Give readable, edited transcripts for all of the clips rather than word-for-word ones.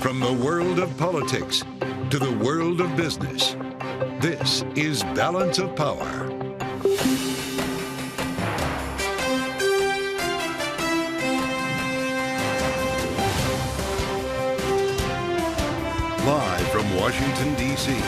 From the world of politics to the world of business, this is Balance of Power. Live from Washington, D.C.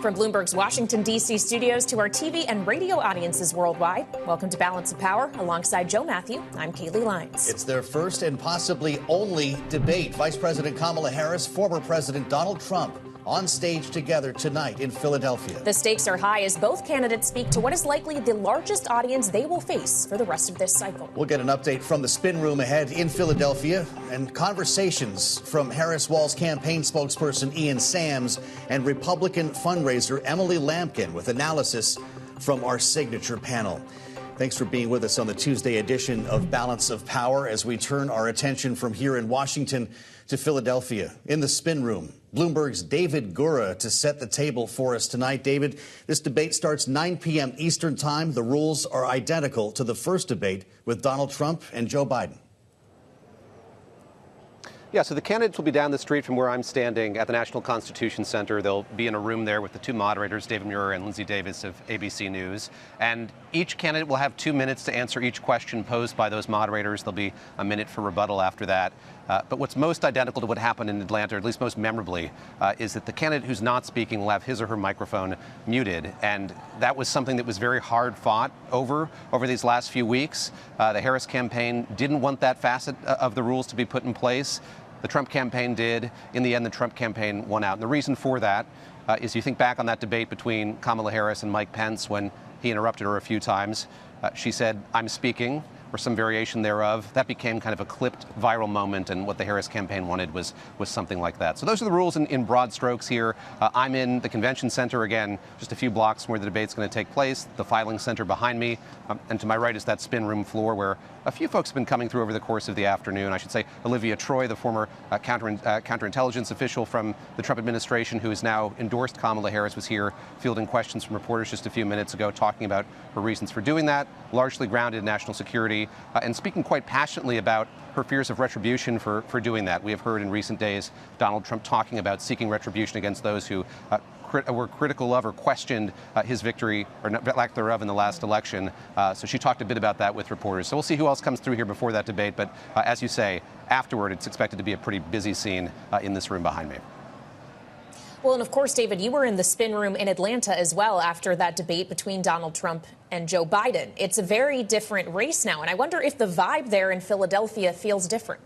From Bloomberg's Washington, D.C. studios to our TV and radio audiences worldwide, welcome to Balance of Power. Alongside Joe Matthew, I'm Kaylee Lyons. It's their first and possibly only debate. Vice President Kamala Harris, former President Donald Trump, on stage together tonight in Philadelphia. The stakes are high as both candidates speak to what is likely the largest audience they will face for the rest of this cycle. We'll get an update from the spin room ahead in Philadelphia and conversations from Harris Walz Campaign Spokesperson Ian Sams and Republican fundraiser Emily Lampkin with analysis from our signature panel. Thanks for being with us on the Tuesday edition of Balance of Power as we turn our attention from here in Washington to Philadelphia. In the spin room, Bloomberg's David Gura to set the table for us tonight. David, this debate starts 9 p.m. Eastern Time. The rules are identical to the first debate with Donald Trump and Joe Biden. Yeah, so the candidates will be down the street from where I'm standing at the National Constitution Center. They'll be in a room there with the two moderators, David Muir and Lindsay Davis of ABC News. And each candidate will have 2 minutes to answer each question posed by those moderators. There'll be a minute for rebuttal after that. But what's most identical to what happened in Atlanta, or at least most memorably, is that the candidate who's not speaking will have his or her microphone muted. And that was something that was very hard fought over these last few weeks. The Harris campaign didn't want that facet of the rules to be put in place. The Trump campaign did. In the end, the Trump campaign won out. And the reason for that is you think back on that debate between Kamala Harris and Mike Pence when he interrupted her a few times. She said, "I'm speaking," or some variation thereof. That became kind of a clipped viral moment, and what the Harris campaign wanted was something like that. So those are the rules in broad strokes here. I'm in the convention center, again, just a few blocks from where the debate's going to take place, the filing center behind me, and to my right is that spin room floor where a few folks have been coming through over the course of the afternoon. I should say Olivia Troy, the former counterintelligence official from the Trump administration who has now endorsed Kamala Harris, was here fielding questions from reporters just a few minutes ago, talking about her reasons for doing that, largely grounded in national security, and speaking quite passionately about her fears of retribution for doing that. We have heard in recent days Donald Trump talking about seeking retribution against those who were critical of or questioned his victory or lack thereof in the last election. So she talked a bit about that with reporters. So we'll see who else comes through here before that debate. But as you say, afterward, it's expected to be a pretty busy scene in this room behind me. Well, and of course, David, you were in the spin room in Atlanta as well after that debate between Donald Trump and Joe Biden. It's a very different race now, and I wonder if the vibe there in Philadelphia feels different.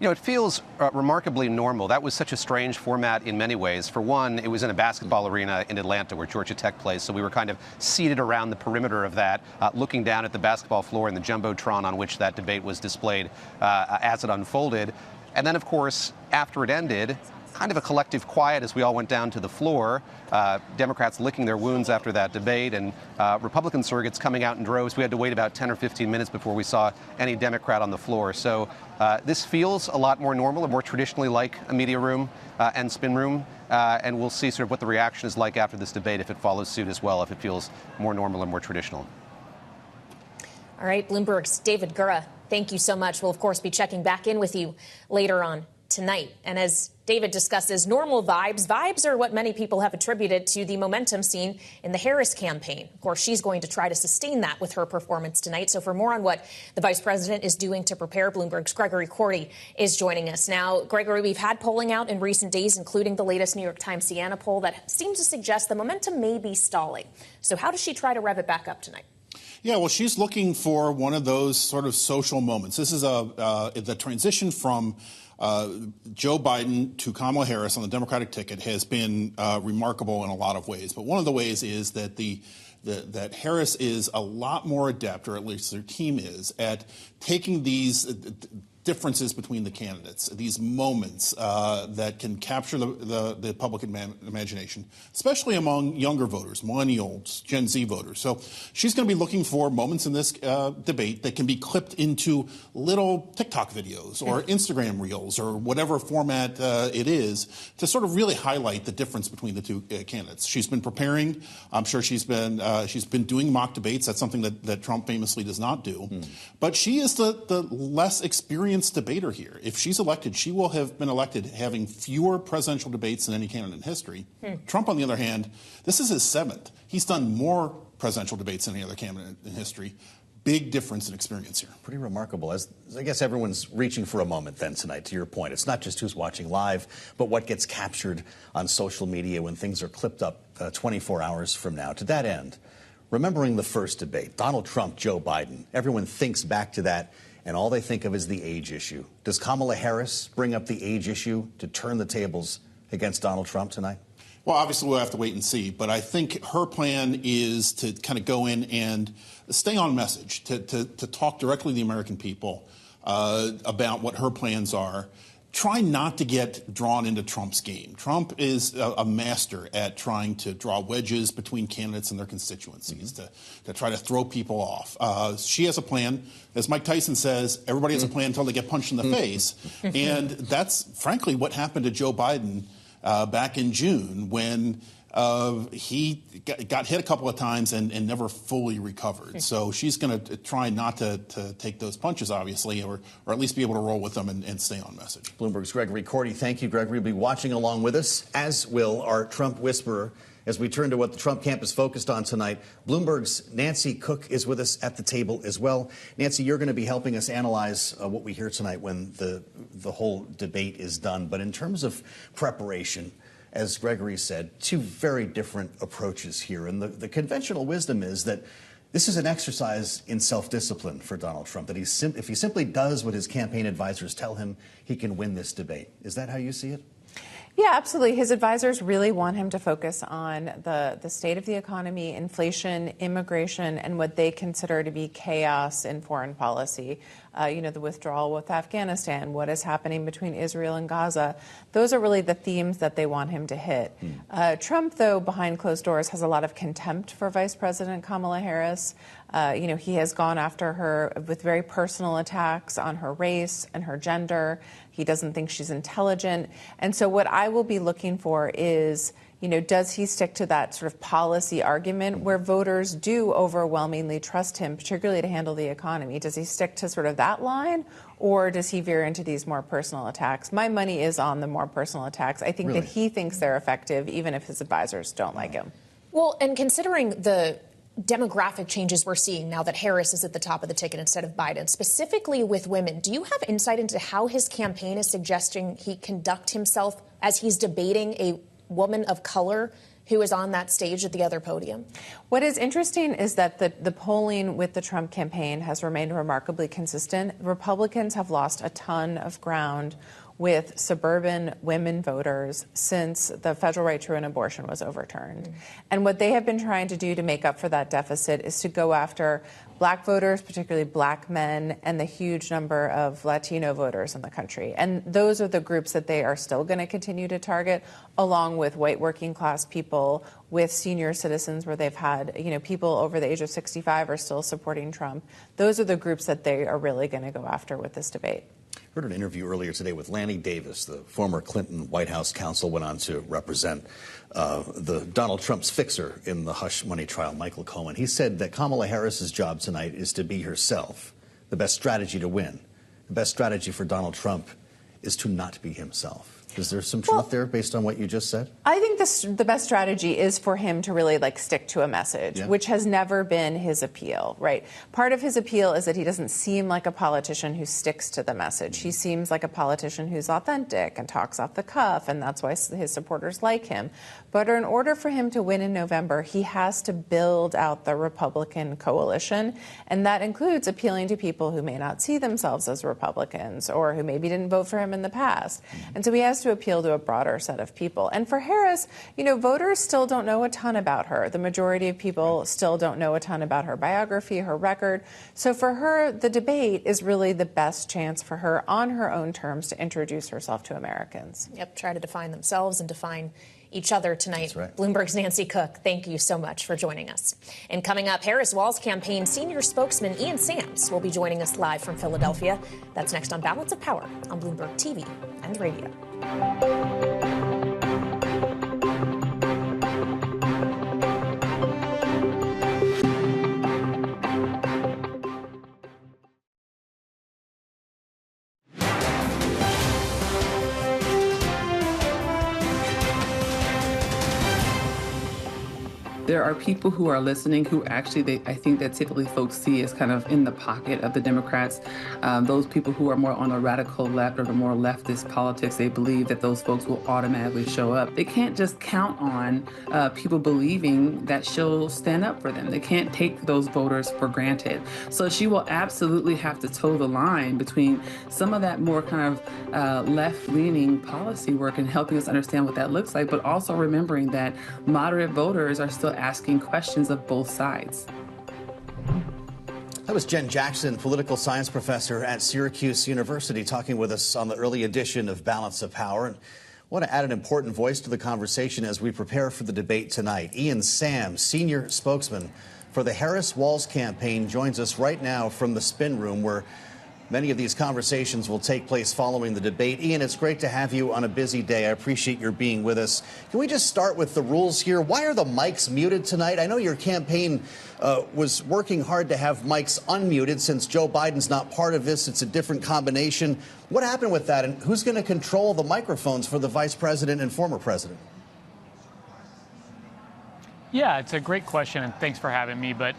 You know, it feels remarkably normal. That was such a strange format in many ways. For one, it was in a basketball arena in Atlanta where Georgia Tech plays, so we were kind of seated around the perimeter of that, looking down at the basketball floor and the jumbotron on which that debate was displayed as it unfolded. And then, of course, after it ended, kind of a collective quiet as we all went down to the floor, Democrats licking their wounds after that debate, and Republican surrogates coming out in droves. We had to wait about 10 or 15 minutes before we saw any Democrat on the floor. So this feels a lot more normal and more traditionally like a media room and spin room. And we'll see sort of what the reaction is like after this debate, if it follows suit as well, if it feels more normal and more traditional. All right, Bloomberg's David Gura, thank you so much. We'll, of course, be checking back in with you later on tonight. And as David discusses normal vibes are what many people have attributed to the momentum seen in the Harris campaign. Of course, she's going to try to sustain that with her performance tonight. So for more on what the vice president is doing to prepare, Bloomberg's Gregory Korte is joining us. Now, Gregory, we've had polling out in recent days, including the latest New York Times Siena poll that seems to suggest the momentum may be stalling. So how does she try to rev it back up tonight? Yeah, well, she's looking for one of those sort of social moments. This is the transition from Joe Biden to Kamala Harris on the Democratic ticket has been remarkable in a lot of ways. But one of the ways is that that Harris is a lot more adept, or at least their team is, at taking these differences between the candidates, these moments that can capture the public imagination, especially among younger voters, millennials, Gen Z voters. So she's going to be looking for moments in this debate that can be clipped into little TikTok videos or Instagram reels or whatever format it is to sort of really highlight the difference between the two candidates. She's been preparing. I'm sure she's been doing mock debates. That's something that Trump famously does not do. But she is the less experienced debater here. If she's elected, she will have been elected having fewer presidential debates than any candidate in history. Trump, on the other hand, this is his 7th. He's done more presidential debates than any other candidate in history. Big difference in experience here. Pretty remarkable. As I guess everyone's reaching for a moment then tonight, to your point. It's not just who's watching live, but what gets captured on social media when things are clipped up 24 hours from now. To that end, remembering the first debate, Donald Trump, Joe Biden, everyone thinks back to that, and all they think of is the age issue. Does Kamala Harris bring up the age issue to turn the tables against Donald Trump tonight? Well, obviously, we'll have to wait and see. But I think her plan is to kind of go in and stay on message, to talk directly to the American people about what her plans are. Try not to get drawn into Trump's game. Trump is a master at trying to draw wedges between candidates and their constituencies, to try to throw people off. She has a plan. As Mike Tyson says, everybody has a plan until they get punched in the face. And that's, frankly, what happened to Joe Biden back in June when he got hit a couple of times and never fully recovered. So she's going to try not to take those punches, obviously, or at least be able to roll with them and stay on message. Bloomberg's Gregory. Korte, thank you. Gregory will be watching along with us, as will our Trump whisperer. As we turn to what the Trump camp is focused on tonight, Bloomberg's Nancy Cook is with us at the table as well. Nancy, you're going to be helping us analyze what we hear tonight when the whole debate is done. But in terms of preparation, as Gregory said, two very different approaches here. And the conventional wisdom is that this is an exercise in self-discipline for Donald Trump, that if he simply does what his campaign advisors tell him, he can win this debate. Is that how you see it? Yeah, absolutely. His advisors really want him to focus on the state of the economy, inflation, immigration, and what they consider to be chaos in foreign policy. The withdrawal with Afghanistan, what is happening between Israel and Gaza. Those are really the themes that they want him to hit. Trump, though, behind closed doors, has a lot of contempt for Vice President Kamala Harris. He has gone after her with very personal attacks on her race and her gender. He doesn't think she's intelligent. And so what I will be looking for is, does he stick to that sort of policy argument where voters do overwhelmingly trust him, particularly to handle the economy? Does he stick to sort of that line, or does he veer into these more personal attacks? My money is on the more personal attacks. I think that he thinks they're effective, even if his advisors don't like him. Well, and considering the demographic changes we're seeing now that Harris is at the top of the ticket instead of Biden, specifically with women, do you have insight into how his campaign is suggesting he conduct himself as he's debating a woman of color who is on that stage at the other podium? What is interesting is that the polling with the Trump campaign has remained remarkably consistent. Republicans have lost a ton of ground with suburban women voters since the federal right to an abortion was overturned. And what they have been trying to do to make up for that deficit is to go after black voters, particularly black men, and the huge number of Latino voters in the country. And those are the groups that they are still going to continue to target, along with white working class people, with senior citizens where they've had, people over the age of 65 are still supporting Trump. Those are the groups that they are really going to go after with this debate. I heard an interview earlier today with Lanny Davis, the former Clinton White House counsel, went on to represent the Donald Trump's fixer in the hush money trial, Michael Cohen. He said that Kamala Harris's job tonight is to be herself. The best strategy to win, the best strategy for Donald Trump is to not be himself. Is there some truth there based on what you just said? I think the best strategy is for him to really stick to a message, which has never been his appeal, right? Part of his appeal is that he doesn't seem like a politician who sticks to the message. He seems like a politician who's authentic and talks off the cuff, and that's why his supporters like him. But in order for him to win in November, he has to build out the Republican coalition, and that includes appealing to people who may not see themselves as Republicans or who maybe didn't vote for him in the past. And so he has to to appeal to a broader set of people. And for Harris, voters still don't know a ton about her. The majority of people still don't know a ton about her biography, her record. So for her, the debate is really the best chance for her on her own terms to introduce herself to Americans. Yep, try to define themselves and define each other tonight. That's right. Bloomberg's Nancy Cook, thank you so much for joining us. And coming up, Walz Campaign Senior Spokesman Ian Sams will be joining us live from Philadelphia. That's next on Balance of Power on Bloomberg TV and radio. There are people who are listening who actually, I think that typically folks see as kind of in the pocket of the Democrats. Those people who are more on the radical left or the more leftist politics, they believe that those folks will automatically show up. They can't just count on people believing that she'll stand up for them. They can't take those voters for granted. So she will absolutely have to toe the line between some of that more kind of left-leaning policy work and helping us understand what that looks like, but also remembering that moderate voters are still asking questions of both sides. That was Jen Jackson, political science professor at Syracuse University, talking with us on the early edition of Balance of Power. And I want to add an important voice to the conversation as we prepare for the debate tonight. Ian Sams, senior spokesman for the Harris-Walz campaign, joins us right now from the spin room where many of these conversations will take place following the debate. Ian, it's great to have you on a busy day. I appreciate your being with us. Can we just start with the rules here? Why are the mics muted tonight? I know your campaign was working hard to have mics unmuted since Joe Biden's not part of this. It's a different combination. What happened with that, and who's going to control the microphones for the vice president and former president? Yeah, it's a great question, and thanks for having me. But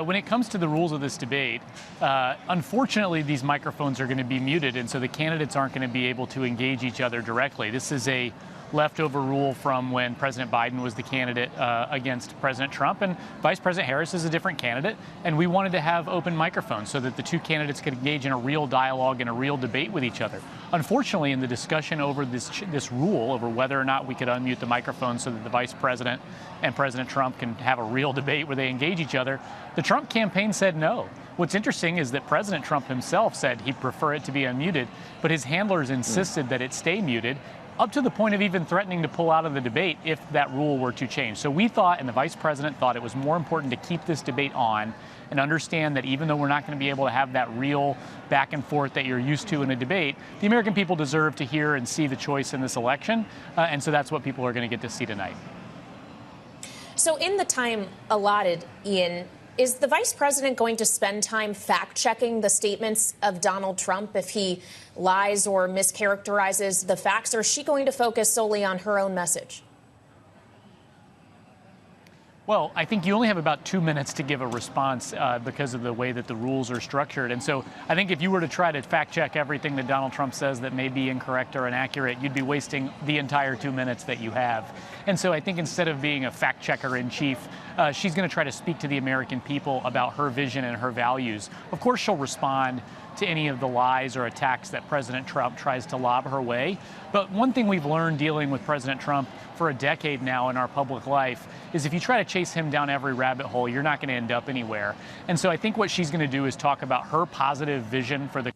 when it comes to the rules of this debate, unfortunately, these microphones are going to be muted, and so the candidates aren't going to be able to engage each other directly. This is a leftover rule from when President Biden was the candidate against President Trump, and Vice President Harris is a different candidate, and we wanted to have open microphones so that the two candidates could engage in a real dialogue and a real debate with each other. Unfortunately, in the discussion over this rule, over whether or not we could unmute the microphone so that the Vice President and President Trump can have a real debate where they engage each other, the Trump campaign said no. What's interesting is that President Trump himself said he'd prefer it to be unmuted, but his handlers insisted that it stay muted, up to the point of even threatening to pull out of the debate if that rule were to change. So we thought, and the vice president thought, it was more important to keep this debate on and understand that even though we're not going to be able to have that real back and forth that you're used to in a debate, the American people deserve to hear and see the choice in this election. And so that's what people are going to get to see tonight. So in the time allotted, Ian, is the vice president going to spend time fact-checking the statements of Donald Trump if he lies or mischaracterizes the facts, or is she going to focus solely on her own message? Well, I think you only have about 2 minutes to give a response because of the way that the rules are structured. And so I think if you were to try to fact check everything that Donald Trump says that may be incorrect or inaccurate, you'd be wasting the entire 2 minutes that you have. And so I think instead of being a fact checker in chief, she's going to try to speak to the American people about her vision and her values. Of course, she'll respond to any of the lies or attacks that President Trump tries to lob her way. But one thing we've learned dealing with President Trump for a decade now in our public life is if you try to chase him down every rabbit hole, you're not going to end up anywhere. And so I think what she's going to do is talk about her positive vision for the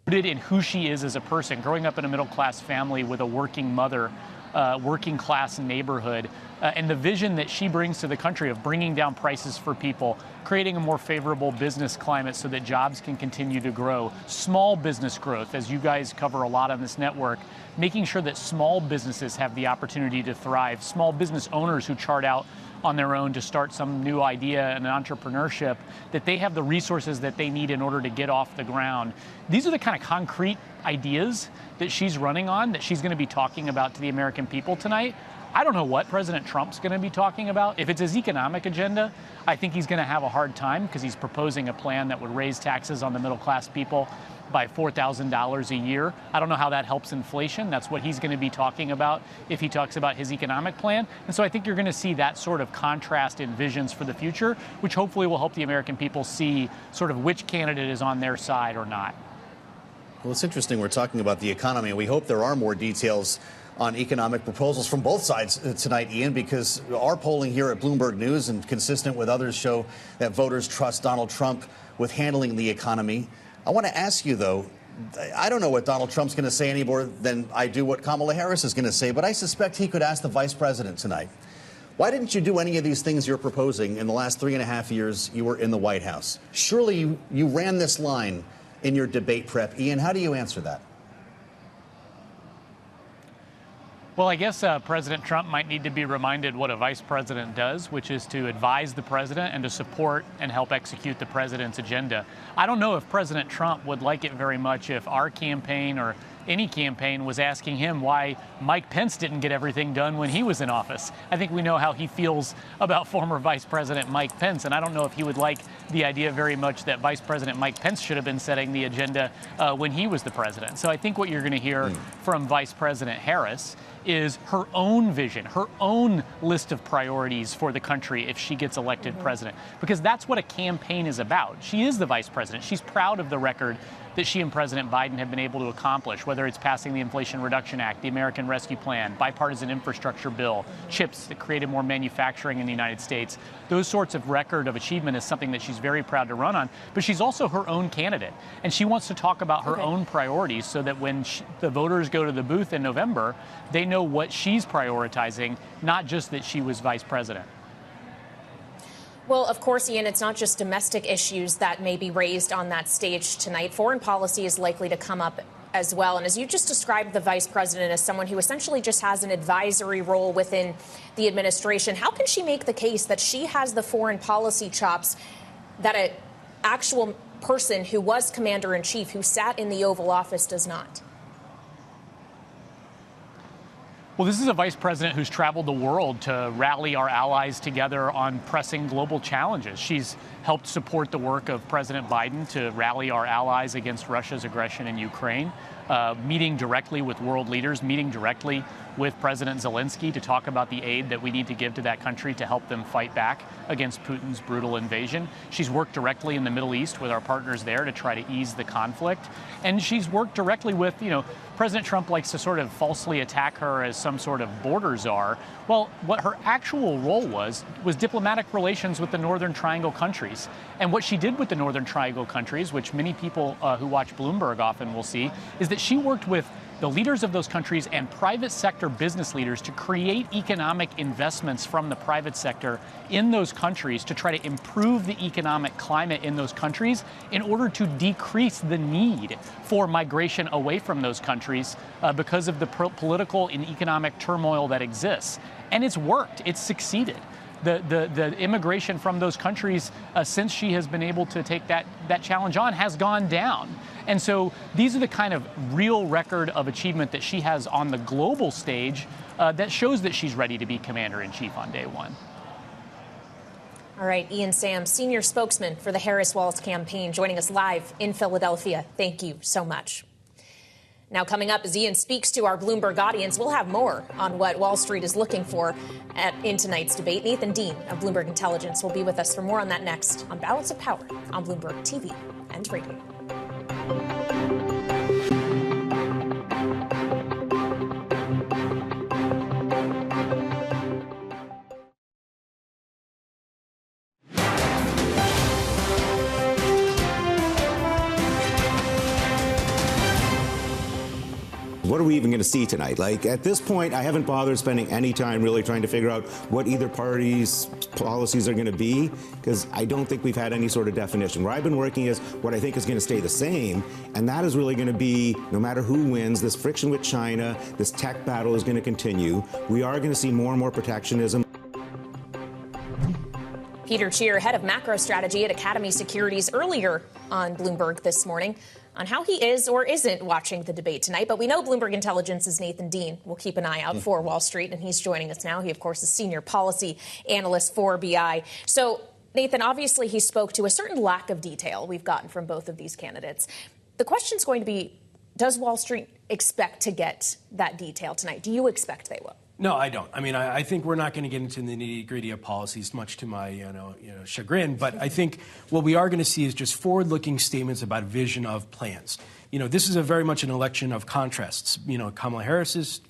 rooted in who she is as a person, growing up in a middle-class family with a working mother, working-class neighborhood, and the vision that she brings to the country of bringing down prices for people, creating a more favorable business climate so that jobs can continue to grow, small business growth, as you guys cover a lot on this network, making sure that small businesses have the opportunity to thrive, small business owners who chart out on their own to start some new idea and entrepreneurship, that they have the resources that they need in order to get off the ground. These are the kind of concrete ideas that she's running on, that she's going to be talking about to the American people tonight. I don't know what President Trump's going to be talking about. If it's his economic agenda, I think he's going to have a hard time because he's proposing a plan that would raise taxes on the middle-class people by $4,000 a year. I don't know how that helps inflation. That's what he's going to be talking about if he talks about his economic plan. And so I think you're going to see that sort of contrast in visions for the future, which hopefully will help the American people see sort of which candidate is on their side or not. Well, it's interesting we're talking about the economy. We hope there are more details on economic proposals from both sides tonight, Ian, because our polling here at Bloomberg News and consistent with others show that voters trust Donald Trump with handling the economy. I want to ask you, though, I don't know what Donald Trump's going to say any more than I do what Kamala Harris is going to say, but I suspect he could ask the vice president tonight, why didn't you do any of these things you're proposing in the last 3.5 years you were in the White House? Surely you ran this line in your debate prep. Ian, how do you answer that? Well, I guess President Trump might need to be reminded what a vice president does, which is to advise the president and to support and help execute the president's agenda. I don't know if President Trump would like it very much if our campaign or any campaign was asking him why Mike Pence didn't get everything done when he was in office. I think we know how he feels about former Vice President Mike Pence, and I don't know if he would like the idea very much that Vice President Mike Pence should have been setting the agenda when he was the president. So I think what you're going to hear from Vice President Harris is her own vision, her own list of priorities for the country if she gets elected president, because that's what a campaign is about. She is the vice president. She's proud of the record that she and President Biden have been able to accomplish, whether it's passing the Inflation Reduction Act, the American Rescue Plan, bipartisan infrastructure bill, CHIPS that created more manufacturing in the United States. Those sorts of record of achievement is something that she's very proud to run on, but she's also her own candidate. And she wants to talk about her own priorities so that when the voters go to the booth in November, they know what she's prioritizing, not just that she was vice president. Well, of course, Ian, it's not just domestic issues that may be raised on that stage tonight. Foreign policy is likely to come up as well. And as you just described the vice president as someone who essentially just has an advisory role within the administration, how can she make the case that she has the foreign policy chops that an actual person who was commander in chief, who sat in the Oval Office, does not? Well, this is a vice president who's traveled the world to rally our allies together on pressing global challenges. She's helped support the work of President Biden to rally our allies against Russia's aggression in Ukraine, meeting directly with world leaders, meeting directly with President Zelensky to talk about the aid that we need to give to that country to help them fight back against Putin's brutal invasion. She's worked directly in the Middle East with our partners there to try to ease the conflict. And she's worked directly with, President Trump likes to sort of falsely attack her as some sort of border czar. Well, what her actual role was diplomatic relations with the Northern Triangle countries. And what she did with the Northern Triangle countries, which many people who watch Bloomberg often will see, is that she worked with the leaders of those countries and private sector business leaders to create economic investments from the private sector in those countries to try to improve the economic climate in those countries in order to decrease the need for migration away from those countries because of the political and economic turmoil that exists. And it's worked. It's succeeded. The immigration from those countries since she has been able to take that challenge on has gone down. And so these are the kind of real record of achievement that she has on the global stage that shows that she's ready to be commander-in-chief on day one. All right, Ian Sams, Senior Spokesman for the Harris-Walz campaign, joining us live in Philadelphia. Thank you so much. Now, coming up, as Ian speaks to our Bloomberg audience, we'll have more on what Wall Street is looking for in tonight's debate. Nathan Dean of Bloomberg Intelligence will be with us for more on that next on Balance of Power on Bloomberg TV and radio. What are we even going to see tonight? Like, at this point, I haven't bothered spending any time really trying to figure out what either party's policies are going to be, because I don't think we've had any sort of definition. Where I've been working is what I think is going to stay the same, and that is really going to be, no matter who wins, this friction with China, this tech battle is going to continue. We are going to see more and more protectionism. Peter Cheer, head of macro strategy at Academy Securities, earlier on Bloomberg this morning on how he is or isn't watching the debate tonight. But we know Bloomberg Intelligence's Nathan Dean will keep an eye out for Wall Street, and he's joining us now. He, of course, is senior policy analyst for BI. So, Nathan, obviously he spoke to a certain lack of detail we've gotten from both of these candidates. The question's going to be, does Wall Street expect to get that detail tonight? Do you expect they will? No, I don't. I mean, I think we're not going to get into the nitty-gritty of policies, much to my chagrin. But I think what we are going to see is just forward-looking statements about vision of plans. This is very much an election of contrasts. Kamala Harris's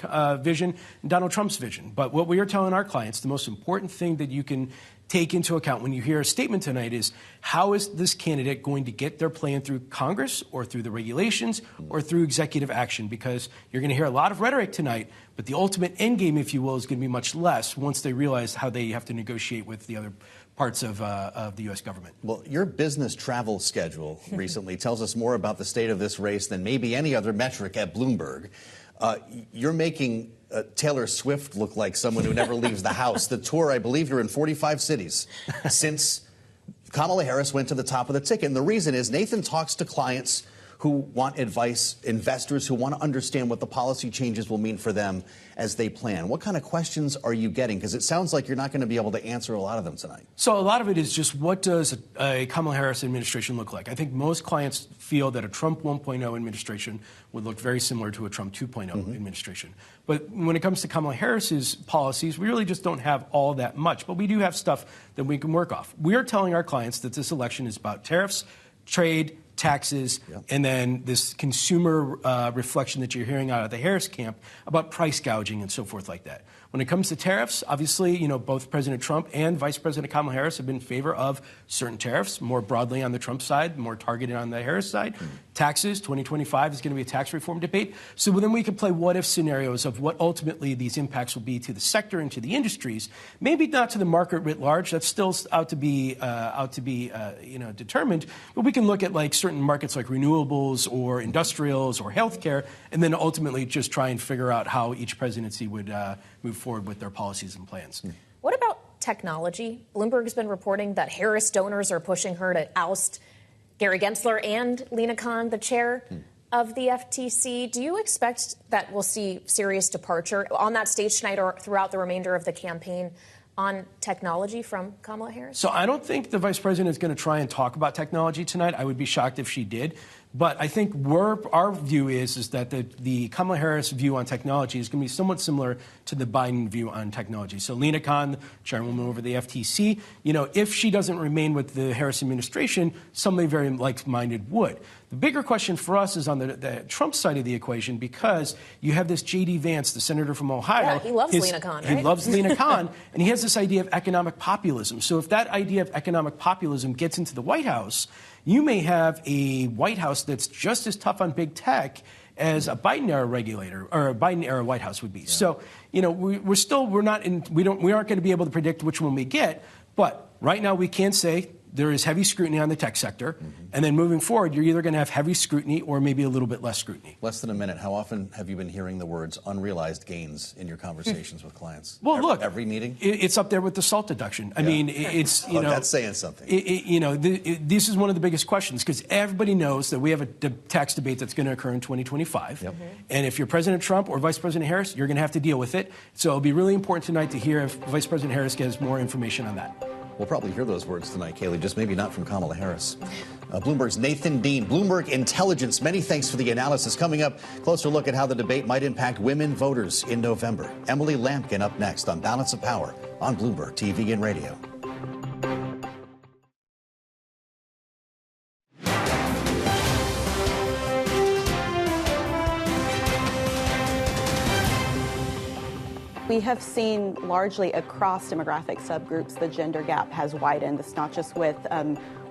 vision and Donald Trump's vision. But what we are telling our clients, the most important thing that you can take into account when you hear a statement tonight is how is this candidate going to get their plan through Congress or through the regulations or through executive action? Because you're going to hear a lot of rhetoric tonight, but the ultimate end game, if you will, is going to be much less once they realize how they have to negotiate with the other parts of the U.S. government. Well, your business travel schedule recently tells us more about the state of this race than maybe any other metric at Bloomberg. You're making Taylor Swift look like someone who never leaves the house. The tour, I believe you're in 45 cities since Kamala Harris went to the top of the ticket. And the reason is Nathan talks to clients who want advice, investors who want to understand what the policy changes will mean for them as they plan. What kind of questions are you getting? Because it sounds like you're not going to be able to answer a lot of them tonight. So a lot of it is just what does a Kamala Harris administration look like? I think most clients feel that a Trump 1.0 administration would look very similar to a Trump 2.0 administration. But when it comes to Kamala Harris's policies, we really just don't have all that much. But we do have stuff that we can work off. We are telling our clients that this election is about tariffs, trade, taxes, and then this consumer reflection that you're hearing out of the Harris camp about price gouging and so forth like that. When it comes to tariffs, obviously, both President Trump and Vice President Kamala Harris have been in favor of certain tariffs, more broadly on the Trump side, more targeted on the Harris side. Taxes, 2025 is going to be a tax reform debate. So then we can play what-if scenarios of what ultimately these impacts will be to the sector and to the industries. Maybe not to the market writ large. That's still out to be determined. But we can look at certain markets like renewables or industrials or healthcare, and then ultimately just try and figure out how each presidency would move forward with their policies and plans. What about technology? Bloomberg's been reporting that Harris donors are pushing her to oust Gary Gensler and Lina Khan, the chair of the FTC. Do you expect that we'll see serious departure on that stage tonight or throughout the remainder of the campaign on technology from Kamala Harris? So I don't think the vice president is going to try and talk about technology tonight. I would be shocked if she did. But I think our view is that the Kamala Harris view on technology is going to be somewhat similar to the Biden view on technology. So Lina Khan, chairwoman over the FTC, if she doesn't remain with the Harris administration, somebody very like-minded would. The bigger question for us is on the Trump side of the equation, because you have this J.D. Vance, the senator from Ohio. Yeah, he loves Lina Khan, right? He loves Lina Khan, and he has this idea of economic populism. So if that idea of economic populism gets into the White House, you may have a White House that's just as tough on big tech as a Biden-era regulator or a Biden-era White House would be. Yeah. So, we aren't going to be able to predict which one we get. But right now we can say there is heavy scrutiny on the tech sector. And then moving forward, you're either going to have heavy scrutiny or maybe a little bit less scrutiny. Less than a minute. How often have you been hearing the words unrealized gains in your conversations with clients? Well, look. Every meeting? It's up there with the SALT deduction. I mean, it's, that's saying something. This is one of the biggest questions because everybody knows that we have a tax debate that's going to occur in 2025. Yep. And if you're President Trump or Vice President Harris, you're going to have to deal with it. So it'll be really important tonight to hear if Vice President Harris gets more information on that. We'll probably hear those words tonight, Kayleigh, just maybe not from Kamala Harris. Bloomberg's Nathan Dean. Bloomberg Intelligence, many thanks for the analysis. Coming up, closer look at how the debate might impact women voters in November. Emily Lampkin up next on Balance of Power on Bloomberg TV and Radio. We have seen largely across demographic subgroups, the gender gap has widened. It's not just with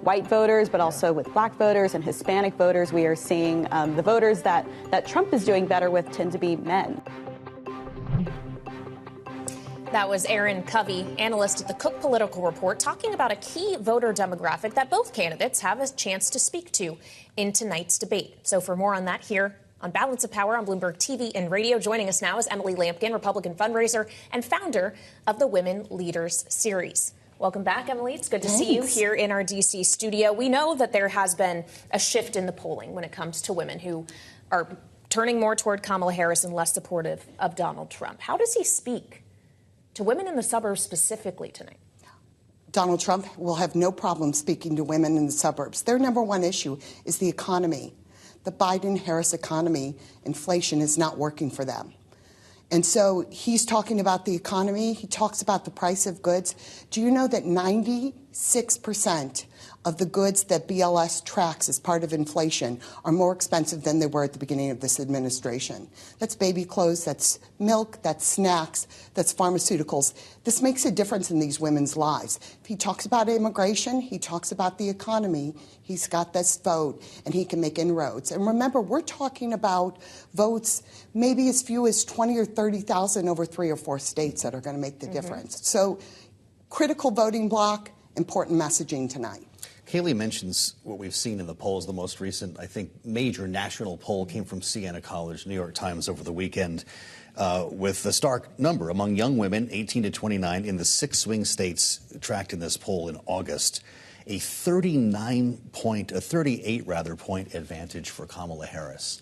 white voters, but also with black voters and Hispanic voters. We are seeing the voters that Trump is doing better with tend to be men. That was Aaron Covey, analyst at the Cook Political Report, talking about a key voter demographic that both candidates have a chance to speak to in tonight's debate. So for more on that here on Balance of Power on Bloomberg TV and Radio. Joining us now is Emily Lampkin, Republican fundraiser and founder of the Women Leaders Series. Welcome back, Emily. It's good to see you here in our D.C. studio. We know that there has been a shift in the polling when it comes to women who are turning more toward Kamala Harris and less supportive of Donald Trump. How does he speak to women in the suburbs specifically tonight? Donald Trump will have no problem speaking to women in the suburbs. Their number one issue is the economy. The Biden-Harris economy, inflation is not working for them. And so he's talking about the economy. He talks about the price of goods. Do you know that 96% of the goods that BLS tracks as part of inflation are more expensive than they were at the beginning of this administration? That's baby clothes, that's milk, that's snacks, that's pharmaceuticals. This makes a difference in these women's lives. If he talks about immigration, he talks about the economy, he's got this vote, and he can make inroads. And remember, we're talking about votes maybe as few as 20 or 30,000 over 3 or 4 states that are going to make the difference. So critical voting bloc, important messaging tonight. Kayleigh mentions what we've seen in the polls. The most recent, I think, major national poll came from Siena College, New York Times, over the weekend, with a stark number among young women, 18 to 29, in the 6 swing states tracked in this poll in August. A 38 point advantage for Kamala Harris.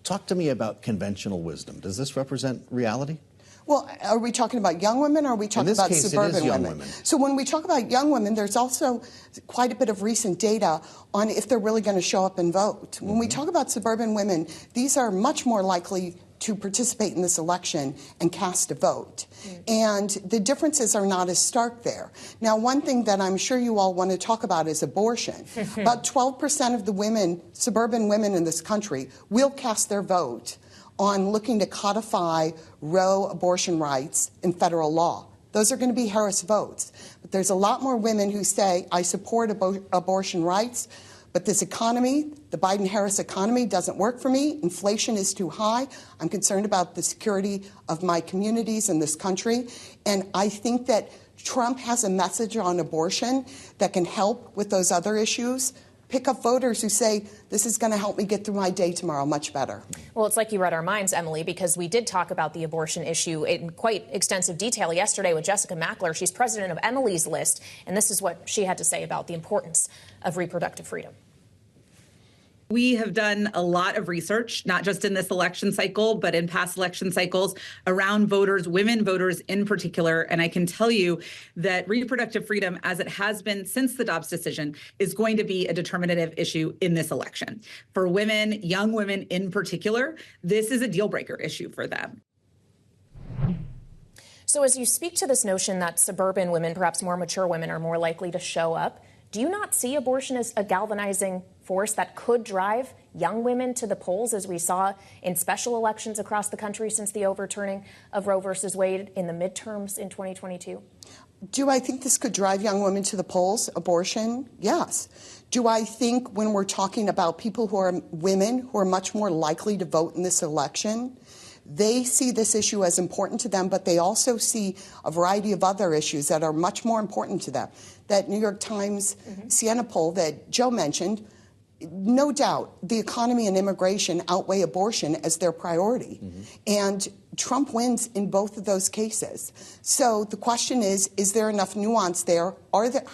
Talk to me about conventional wisdom. Does this represent reality? Well, are we talking about young women or are we talking about suburban women? So when we talk about young women, there's also quite a bit of recent data on if they're really going to show up and vote. When we talk about suburban women, these are much more likely to participate in this election and cast a vote. And the differences are not as stark there. Now, one thing that I'm sure you all want to talk about is abortion. About 12% of the women, suburban women in this country, will cast their vote on looking to codify Roe abortion rights in federal law. Those are going to be Harris votes. But there's a lot more women who say, I support abortion rights, but this economy, the Biden-Harris economy, doesn't work for me. Inflation is too high. I'm concerned about the security of my communities in this country. And I think that Trump has a message on abortion that can help with those other issues. Pick up voters who say, this is going to help me get through my day tomorrow much better. Well, it's like you read our minds, Emily, because we did talk about the abortion issue in quite extensive detail yesterday with Jessica Mackler. She's president of Emily's List, and this is what she had to say about the importance of reproductive freedom. We have done a lot of research, not just in this election cycle, but in past election cycles around voters, women voters in particular. And I can tell you that reproductive freedom, as it has been since the Dobbs decision, is going to be a determinative issue in this election. For women, young women in particular, this is a deal breaker issue for them. So as you speak to this notion that suburban women, perhaps more mature women, are more likely to show up, do you not see abortion as a galvanizing force that could drive young women to the polls, as we saw in special elections across the country since the overturning of Roe versus Wade in the midterms in 2022? Do I think this could drive young women to the polls? Abortion? Yes. Do I think when we're talking about people who are women who are much more likely to vote in this election, they see this issue as important to them, but they also see a variety of other issues that are much more important to them. That New York Times Siena poll that Joe mentioned, no doubt the economy and immigration outweigh abortion as their priority. And Trump wins in both of those cases. So the question is there enough nuance there?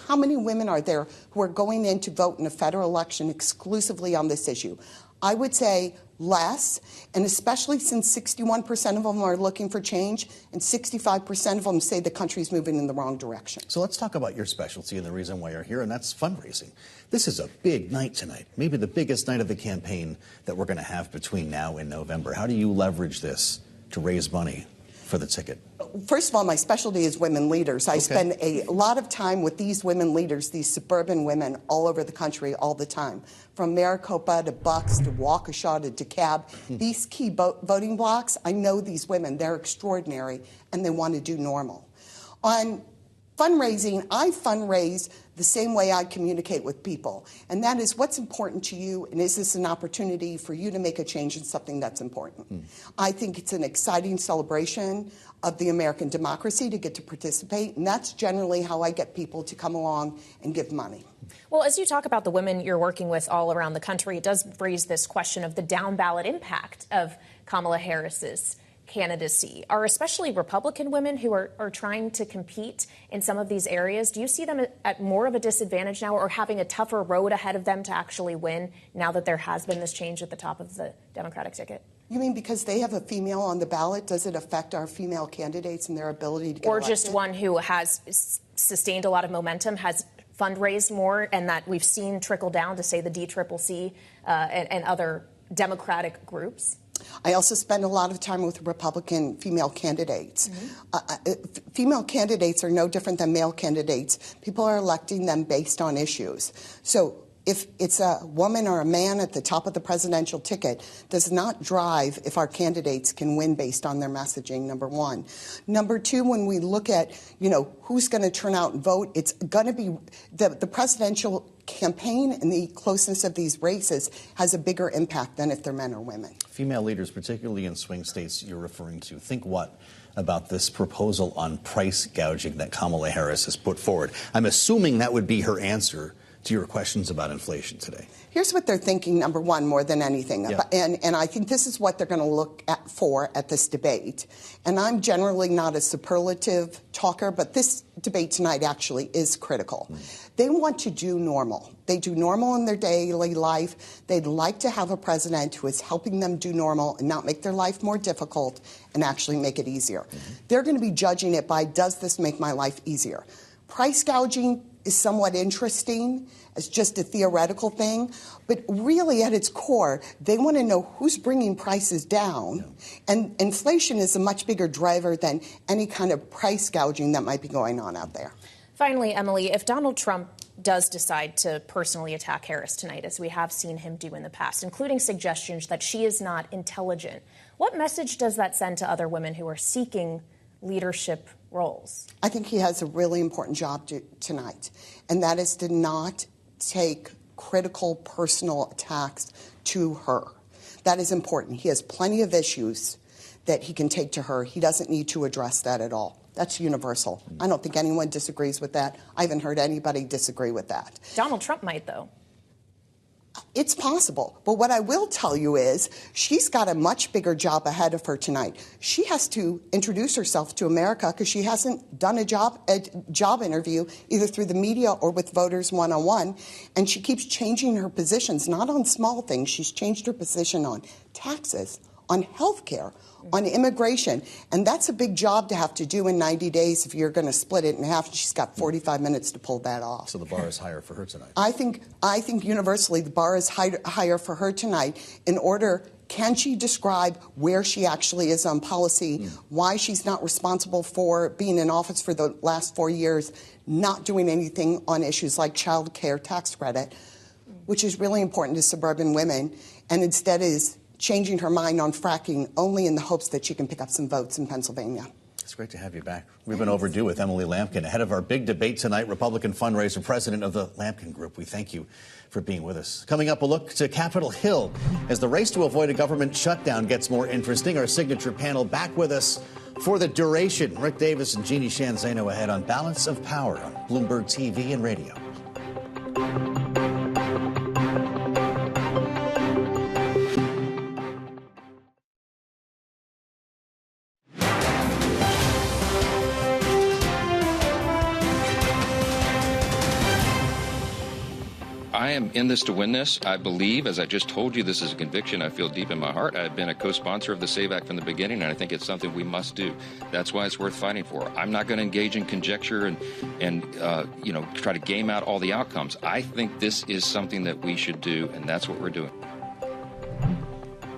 How many women are there who are going in to vote in a federal election exclusively on this issue? I would say less, and especially since 61% of them are looking for change and 65% of them say the country's moving in the wrong direction. So let's talk about your specialty and the reason why you're here, and that's fundraising. This is a big night tonight, maybe the biggest night of the campaign that we're going to have between now and November. How do you leverage this to raise money for the ticket? First of all, my specialty is women leaders. I spend a lot of time with these women leaders, these suburban women all over the country all the time, from Maricopa to Bucks to Waukesha to DeKalb. These key voting blocks, I know these women. They're extraordinary, and they want to do normal. On fundraising, I fundraise the same way I communicate with people, and that is what's important to you, and is this an opportunity for you to make a change in something that's important? I think it's an exciting celebration of the American democracy to get to participate, and that's generally how I get people to come along and give money. Well, as you talk about the women you're working with all around the country, it does raise this question of the down-ballot impact of Kamala Harris's candidacy. Are especially Republican women who are trying to compete in some of these areas, do you see them at more of a disadvantage now, or having a tougher road ahead of them to actually win now that there has been this change at the top of the Democratic ticket? You mean because they have a female on the ballot, does it affect our female candidates and their ability to get elected? Or just one who has sustained a lot of momentum, has fundraised more, and that we've seen trickle down to, say, the DCCC and other Democratic groups? I also spend a lot of time with Republican female candidates. Female candidates are no different than male candidates. People are electing them based on issues. So if it's a woman or a man at the top of the presidential ticket, does not drive if our candidates can win based on their messaging, number one. Number two, when we look at, who's going to turn out and vote, it's going to be the presidential campaign and the closeness of these races has a bigger impact than if they're men or women. Female leaders, particularly in swing states you're referring to, think what about this proposal on price gouging that Kamala Harris has put forward? I'm assuming that would be her answer to your questions about inflation today. Here's what they're thinking, number one, more than anything. Yeah. And I think this is what they're going to look at this debate. And I'm generally not a superlative talker, but this debate tonight actually is critical. They want to do normal. They do normal in their daily life. They'd like to have a president who is helping them do normal and not make their life more difficult and actually make it easier. They're going to be judging it by, does this make my life easier? Price gouging is somewhat interesting as just a theoretical thing, but really at its core, they want to know who's bringing prices down, and inflation is a much bigger driver than any kind of price gouging that might be going on out there. Finally, Emily, if Donald Trump does decide to personally attack Harris tonight, as we have seen him do in the past, including suggestions that she is not intelligent, what message does that send to other women who are seeking leadership roles? I think he has a really important job tonight, and that is to not take critical personal attacks to her. That is important. He has plenty of issues that he can take to her. He doesn't need to address that at all. That's universal. I don't think anyone disagrees with that. I haven't heard anybody disagree with that. Donald Trump might, though. It's possible. But what I will tell you is she's got a much bigger job ahead of her tonight. She has to introduce herself to America because she hasn't done a job interview either through the media or with voters one-on-one. And she keeps changing her positions, not on small things. She's changed her position on taxes, on health care, on immigration. And that's a big job to have to do in 90 days if you're going to split it in half. She's got 45 minutes to pull that off. So the bar is higher for her tonight. I think universally the bar is higher for her tonight. Can she describe where she actually is on policy, why she's not responsible for being in office for the last 4 years, not doing anything on issues like child care tax credit, which is really important to suburban women, and instead is changing her mind on fracking only in the hopes that she can pick up some votes in Pennsylvania. It's great to have you back. We've been overdue with Emily Lampkin, ahead of our big debate tonight, Republican fundraiser, president of the Lampkin Group. We thank you for being with us. Coming up, a look to Capitol Hill as the race to avoid a government shutdown gets more interesting. Our signature panel back with us for the duration. Rick Davis and Jeannie Shanzano ahead on Balance of Power on Bloomberg TV and radio. I am in this to win this. I believe, as I just told you, this is a conviction I feel deep in my heart. I've been a co-sponsor of the SAVE Act from the beginning, and I think it's something we must do. That's why it's worth fighting for. I'm not going to engage in conjecture and try to game out all the outcomes. I think this is something that we should do, and that's what we're doing.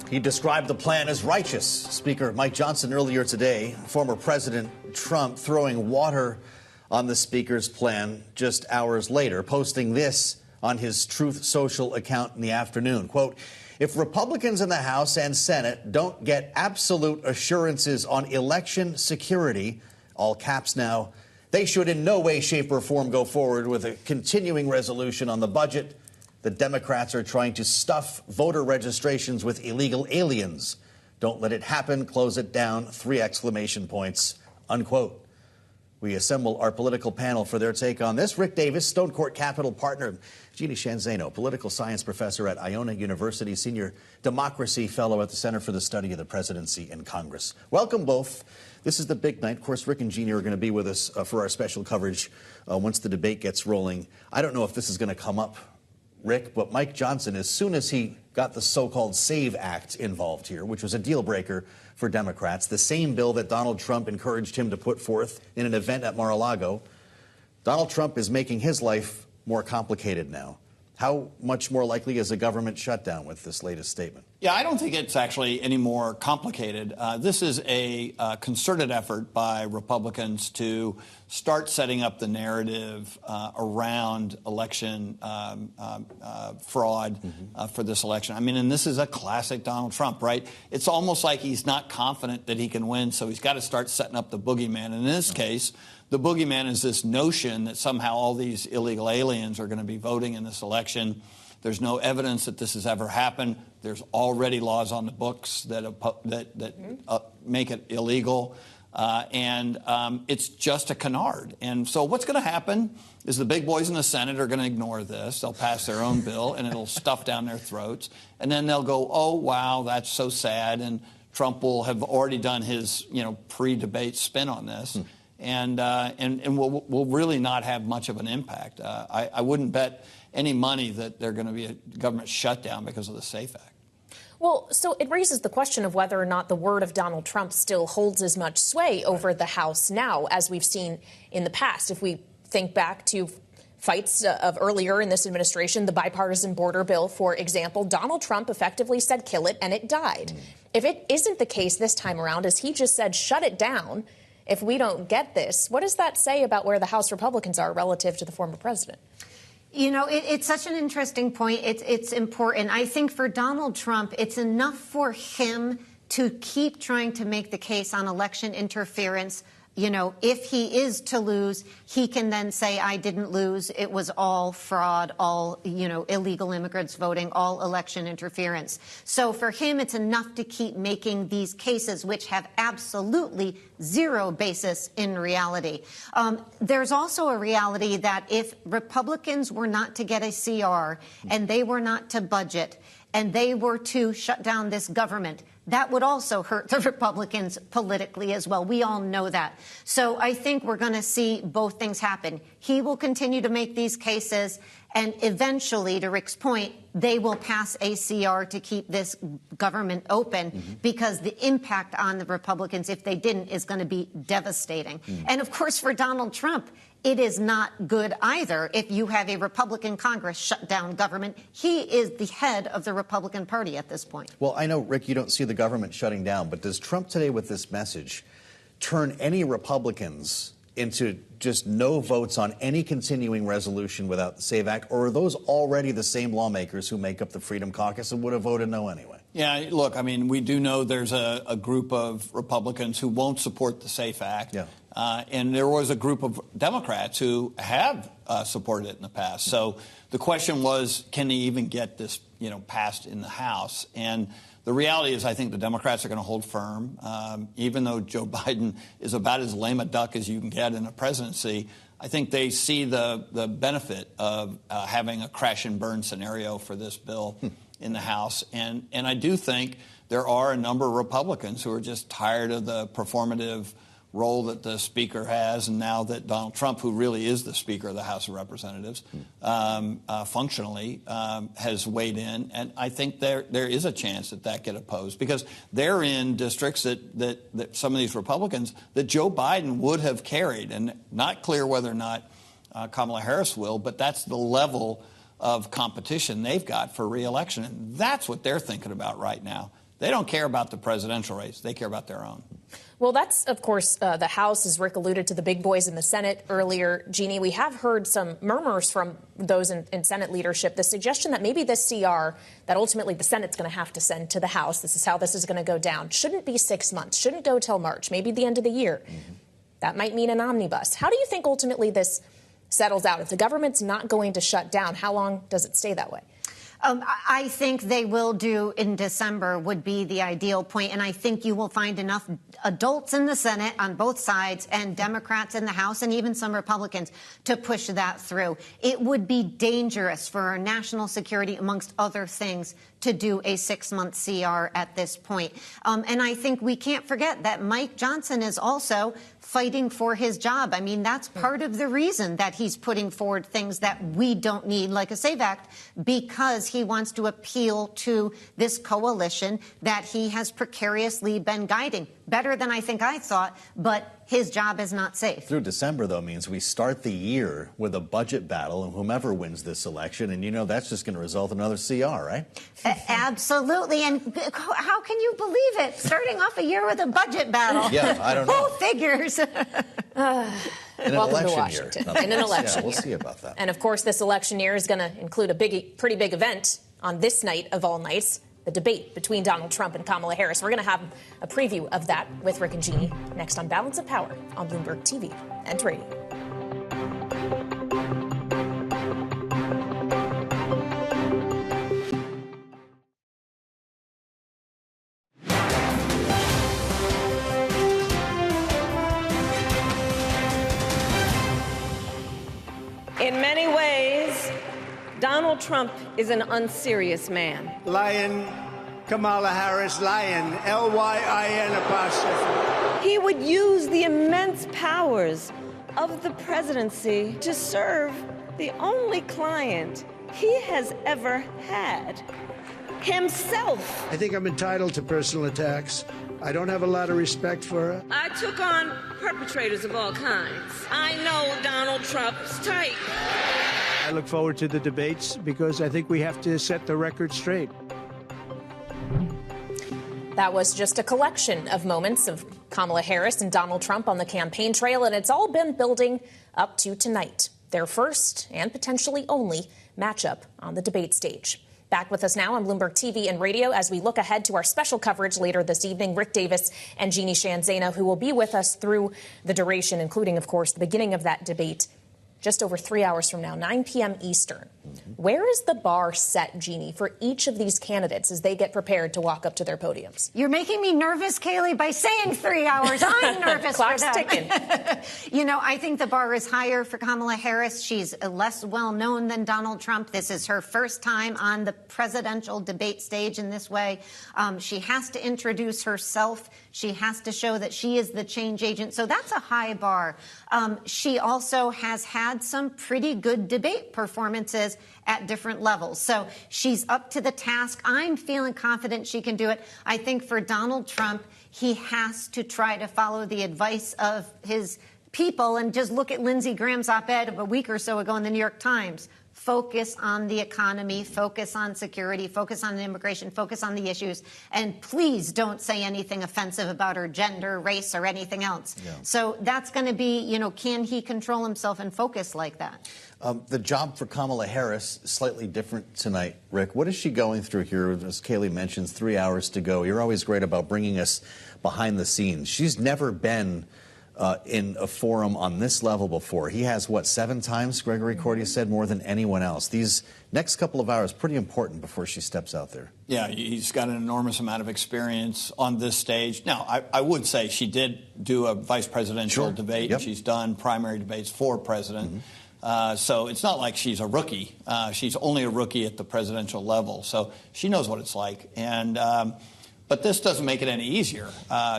He described the plan as righteous. Speaker Mike Johnson earlier today, former President Trump throwing water on the Speaker's plan just hours later, posting this on his Truth Social account in the afternoon. Quote, if Republicans in the House and Senate don't get absolute assurances on election security, all caps now, they should in no way, shape, or form go forward with a continuing resolution on the budget. The Democrats are trying to stuff voter registrations with illegal aliens. Don't let it happen. Close it down. 3 exclamation points, unquote. We assemble our political panel for their take on this. Rick Davis, Stone Court Capital partner. Jeannie Shanzano, political science professor at Iona University, senior democracy fellow at the Center for the Study of the Presidency and Congress. Welcome both. This is the big night. Of course, Rick and Jeannie are going to be with us for our special coverage once the debate gets rolling. I don't know if this is going to come up, Rick, but Mike Johnson, as soon as he got the so-called SAVE Act involved here, which was a deal breaker for Democrats, the same bill that Donald Trump encouraged him to put forth in an event at Mar-a-Lago, Donald Trump is making his life more complicated now. How much more likely is a government shutdown with this latest statement? Yeah, I don't think it's actually any more complicated. This is a concerted effort by Republicans to start setting up the narrative around election fraud for this election. I mean, and this is a classic Donald Trump, right? It's almost like he's not confident that he can win, so he's got to start setting up the boogeyman. And in this case, the boogeyman is this notion that somehow all these illegal aliens are going to be voting in this election. There's no evidence that this has ever happened. There's already laws on the books that make it illegal. It's just a canard. And so what's going to happen is the big boys in the Senate are going to ignore this. They'll pass their own bill, and it'll stuff down their throats. And then they'll go, oh, wow, that's so sad. And Trump will have already done his, pre-debate spin on this. And will really not have much of an impact. I wouldn't bet any money that there's going to be a government shutdown because of the SAFE Act. Well, so it raises the question of whether or not the word of Donald Trump still holds as much sway over the House now as we've seen in the past. If we think back to fights of earlier in this administration, the bipartisan border bill, for example, Donald Trump effectively said kill it, and it died. If it isn't the case this time around, as he just said, shut it down, if we don't get this, what does that say about where the House Republicans are relative to the former president? It's such an interesting point. It's important. I think for Donald Trump, it's enough for him to keep trying to make the case on election interference. If he is to lose, he can then say, I didn't lose. It was all fraud, all, illegal immigrants voting, all election interference. So for him, it's enough to keep making these cases, which have absolutely zero basis in reality. There's also a reality that if Republicans were not to get a CR and they were not to budget and they were to shut down this government, that would also hurt the Republicans politically as well. We all know that. So I think we're going to see both things happen. He will continue to make these cases, and eventually, to Rick's point, they will pass a CR to keep this government open because the impact on the Republicans, if they didn't, is going to be devastating. And of course, for Donald Trump, it is not good either if you have a Republican Congress shut down government. He is the head of the Republican Party at this point. Well, I know, Rick, you don't see the government shutting down, but does Trump today with this message turn any Republicans into just no votes on any continuing resolution without the SAVE Act, or are those already the same lawmakers who make up the Freedom Caucus and would have voted no anyway? Yeah, look, I mean, we do know there's a group of Republicans who won't support the SAFE Act. Yeah. And there was a group of Democrats who have supported it in the past. So the question was, can they even get this, passed in the House? And the reality is I think the Democrats are going to hold firm. Even though Joe Biden is about as lame a duck as you can get in a presidency, I think they see the benefit of having a crash and burn scenario for this bill in the House. And I do think there are a number of Republicans who are just tired of the performative role that the Speaker has, and now that Donald Trump, who really is the Speaker of the House of Representatives, functionally has weighed in. And I think there is a chance that get opposed because they're in districts that some of these Republicans that Joe Biden would have carried, and not clear whether or not Kamala Harris will, but that's the level of competition they've got for re-election. And that's what they're thinking about right now. They don't care about the presidential race. They care about their own. Well, that's, of course, the House, as Rick alluded to, the big boys in the Senate earlier. Jeannie, we have heard some murmurs from those in Senate leadership, the suggestion that maybe this CR that ultimately the Senate's going to have to send to the House, this is how this is going to go down, shouldn't be 6 months, shouldn't go till March, maybe the end of the year. That might mean an omnibus. How do you think ultimately this settles out? If the government's not going to shut down, how long does it stay that way? I think they will do in December would be the ideal point. And I think you will find enough adults in the Senate on both sides and Democrats in the House and even some Republicans to push that through. It would be dangerous for our national security, amongst other things, to do a 6-month CR at this point. And I think we can't forget that Mike Johnson is also fighting for his job. I mean, that's part of the reason that he's putting forward things that we don't need, like a SAVE Act, because he wants to appeal to this coalition that he has precariously been guiding. Better than I think I thought, but his job is not safe. Through December, though, means we start the year with a budget battle, and whomever wins this election, and that's just going to result in another CR, right? Absolutely. And how can you believe it? Starting off a year with a budget battle. Yeah, I don't know. Who figures? Welcome to Washington. In an election year. We'll year. see about that. And of course, this election year is going to include a pretty big event on this night of all nights, the debate between Donald Trump and Kamala Harris. We're going to have a preview of that with Rick and Jeannie next on Balance of Power on Bloomberg TV and radio. In many ways, Donald Trump is an unserious man. Lion, Kamala Harris, Lion, L-Y-I-N apostrophe. He would use the immense powers of the presidency to serve the only client he has ever had, himself. I think I'm entitled to personal attacks. I don't have a lot of respect for her. I took on perpetrators of all kinds. I know Donald Trump's type. I look forward to the debates because I think we have to set the record straight. That was just a collection of moments of Kamala Harris and Donald Trump on the campaign trail, and it's all been building up to tonight, their first and potentially only matchup on the debate stage. Back with us now on Bloomberg TV and radio as we look ahead to our special coverage later this evening, Rick Davis and Jeannie Shanzana, who will be with us through the duration, including, of course, the beginning of that debate just over 3 hours from now, 9 p.m. Eastern. Where is the bar set, Jeannie, for each of these candidates as they get prepared to walk up to their podiums? You're making me nervous, Kayleigh, by saying 3 hours. I'm nervous for Clock's them. ticking. I think the bar is higher for Kamala Harris. She's less well-known than Donald Trump. This is her first time on the presidential debate stage in this way. She has to introduce herself. She has to show that she is the change agent. So that's a high bar. She also has had some pretty good debate performances at different levels. So she's up to the task. I'm feeling confident she can do it. I think for Donald Trump, he has to try to follow the advice of his people and just look at Lindsey Graham's op-ed a week or so ago in the New York Times. Focus on the economy, focus on security, focus on immigration, focus on the issues, and please don't say anything offensive about her gender, race, or anything else. Yeah. So that's going to be, can he control himself and focus like that? The job for Kamala Harris, slightly different tonight, Rick. What is she going through here? As Kayleigh mentions, 3 hours to go. You're always great about bringing us behind the scenes. She's never been in a forum on this level before. He has, 7 times, Gregory Korte said, more than anyone else. These next couple of hours, pretty important before she steps out there. Yeah, he's got an enormous amount of experience on this stage. Now, I would say she did do a vice presidential debate. Yep. She's done primary debates for president. Mm-hmm. So it's not like she's a rookie. She's only a rookie at the presidential level. So she knows what it's like. But this doesn't make it any easier.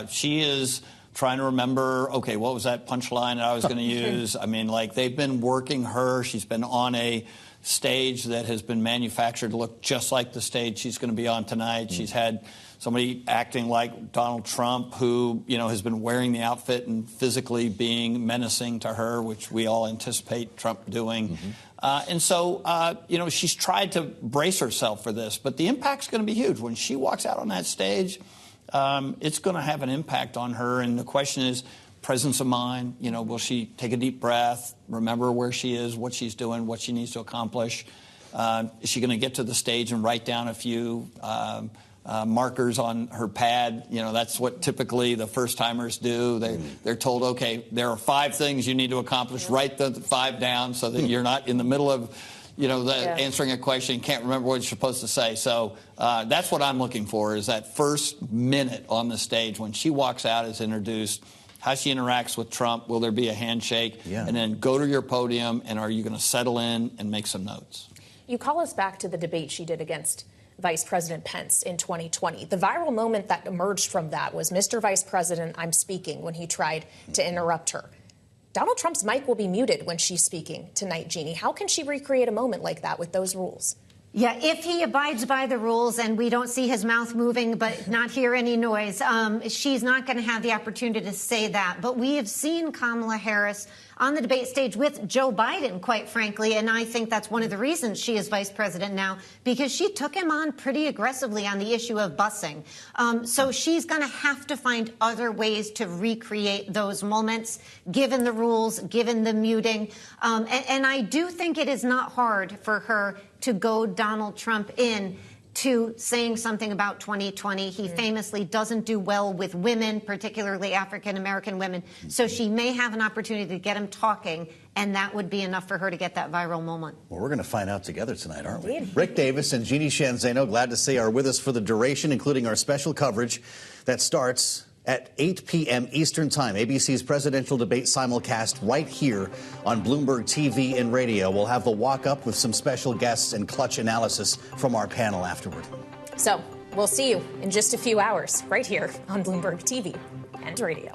She is trying to remember, okay, what was that punchline that I was going to use? I mean, they've been working her. She's been on a stage that has been manufactured to look just like the stage she's going to be on tonight. Mm-hmm. She's had somebody acting like Donald Trump who, has been wearing the outfit and physically being menacing to her, which we all anticipate Trump doing. Mm-hmm. And so, she's tried to brace herself for this. But the impact's going to be huge. When she walks out on that stage, it's going to have an impact on her. And the question is presence of mind. Will she take a deep breath, remember where she is, what she's doing, what she needs to accomplish? Is she going to get to the stage and write down a few markers on her pad? That's what typically the first-timers do. They're told, okay, there are 5 things you need to accomplish. Write the 5 down so that you're not in the middle of answering a question, can't remember what you're supposed to say. So that's what I'm looking for, is that first minute on the stage when she walks out, is introduced, how she interacts with Trump. Will there be a handshake? Yeah. And then go to your podium, and are you going to settle in and make some notes? You call us back to the debate she did against Vice President Pence in 2020. The viral moment that emerged from that was Mr. Vice President, I'm speaking, when he tried to interrupt her. Donald Trump's mic will be muted when she's speaking tonight, Jeannie. How can she recreate a moment like that with those rules? Yeah, if he abides by the rules and we don't see his mouth moving but not hear any noise, she's not going to have the opportunity to say that. But we have seen Kamala Harris on the debate stage with Joe Biden, quite frankly, and I think that's one of the reasons she is vice president now, because she took him on pretty aggressively on the issue of busing. So she's going to have to find other ways to recreate those moments, given the rules, given the muting. And I do think it is not hard for her to go Donald Trump in to saying something about 2020. He famously doesn't do well with women, particularly African-American women. So she may have an opportunity to get him talking, and that would be enough for her to get that viral moment. Well, we're going to find out together tonight, aren't we? Rick Davis and Jeannie Sheehan Zaino, glad to say, are with us for the duration, including our special coverage that starts at 8 p.m. Eastern Time. ABC's presidential debate simulcast right here on Bloomberg TV and radio. We'll have the walk-up with some special guests and clutch analysis from our panel afterward. So we'll see you in just a few hours right here on Bloomberg TV and radio.